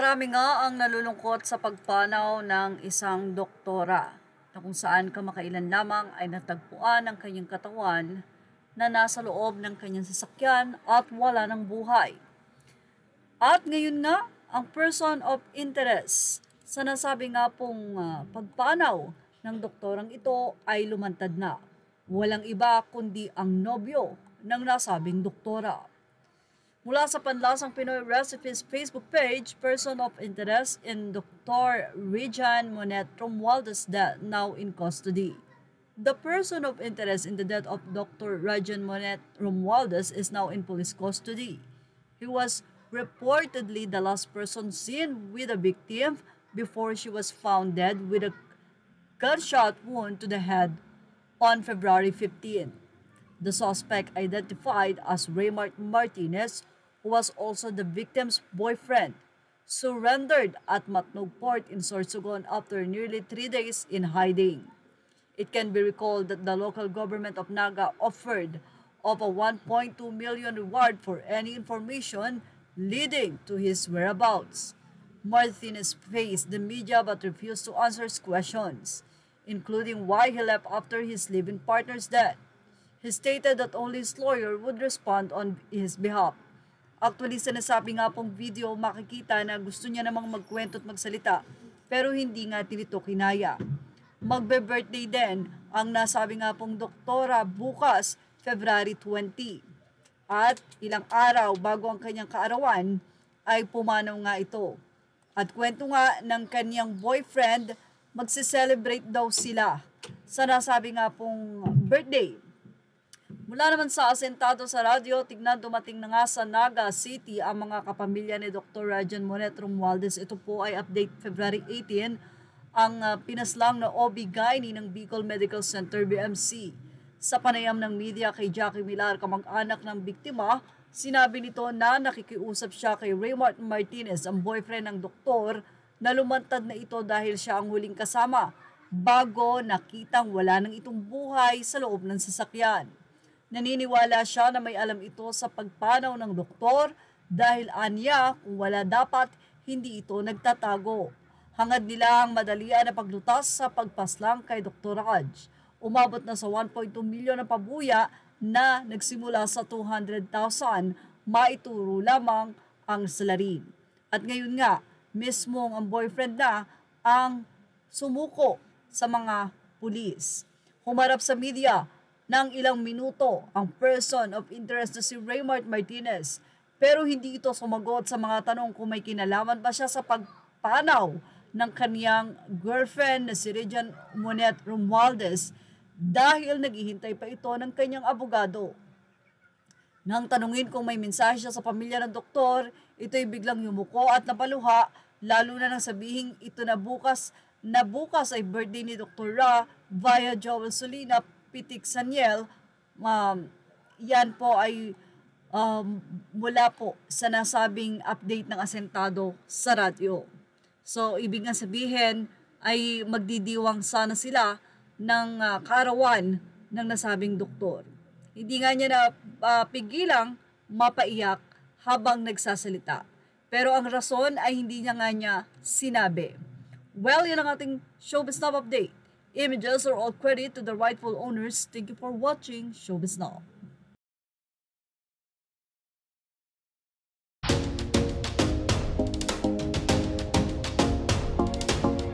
Marami nga ang nalulungkot sa pagpanaw ng isang doktora na kung saan kamakailan lamang ay natagpuan ang kanyang katawan na nasa loob ng kanyang sasakyan at wala ng buhay. At ngayon nga, ang person of interest sa nasabi nga pong pagpanaw ng doktorang ito ay lumantad na. Walang iba kundi ang nobyo ng nasabing doktora. Mula sa Panlasang Pinoy Recipes Facebook page, person of interest in Dr. Rejan Monet Romualdez death now in custody. The person of interest in the death of Dr. Rejan Monet Romualdez is now in police custody. He was reportedly the last person seen with the victim before she was found dead with a gunshot wound to the head on February 15. The suspect, identified as Raymart Martinez, who was also the victim's boyfriend, surrendered at Matnog Port in Sorsogon after nearly 3 days in hiding. It can be recalled that the local government of Naga offered of a 1.2 million reward for any information leading to his whereabouts. Martinez faced the media but refused to answer questions, including why he left after his living partner's death. He stated that only his lawyer would respond on his behalf. Actually, sinasabi nga pong video, makikita na gusto niya namang magkwento at magsalita, pero hindi nga nito kinaya. Magbe-birthday din ang nasabi nga pong doktora bukas, February 20. At ilang araw bago ang kanyang kaarawan ay pumanaw nga ito. At kwento nga ng kanyang boyfriend, magse-celebrate daw sila sa nasabi nga pong birthday. Mula naman sa asentado sa radyo, tignan dumating na nga sa Naga City ang mga kapamilya ni Dr. Rejan Monet Romualdez. Ito po ay update February 18, ang pinaslang na OB-GYN ng Bicol Medical Center BMC. Sa panayam ng media kay Jackie Millar, kamag-anak ng biktima, sinabi nito na nakikiusap siya kay Raymart Martinez, ang boyfriend ng doktor, na lumantad na ito dahil siya ang huling kasama bago nakitang wala nang itong buhay sa loob ng sasakyan. Naniniwala siya na may alam ito sa pagpanaw ng doktor dahil anya kung wala dapat hindi ito nagtatago. Hangad nila ang madalian na paglutas sa pagpaslang kay Dr. Raj. Umabot na sa 1.2 milyon na pabuya na nagsimula sa 200,000, maituro lamang ang salarin. At ngayon nga, mismong ang boyfriend na ang sumuko sa mga pulis. Humarap sa media ng ilang minuto ang person of interest na si Raymart Martinez, pero hindi ito sumagot sa mga tanong kung may kinalaman ba siya sa pagpanaw ng kaniyang girlfriend na si Rejan Monet Romualdez dahil naghihintay pa ito ng kanyang abogado. Nang tanungin kung may mensahe siya sa pamilya ng doktor, ito'y biglang yumuko at napaluha, lalo na nang sabihin ito na bukas ay birthday ni Dr. Ra via Joel Solina Pitik Saniel. Yan po ay mula po sa nasabing update ng asentado sa radyo. So, ibig nga sabihin ay magdidiwang sana sila ng kaarawan ng nasabing doktor. Hindi nga niya na pigilang mapaiyak habang nagsasalita. Pero ang rason ay hindi niya nga niya sinabi. Well, yan ang ating Showbiz Now update. Images are all credit to the rightful owners. Thank you for watching Showbiz Now.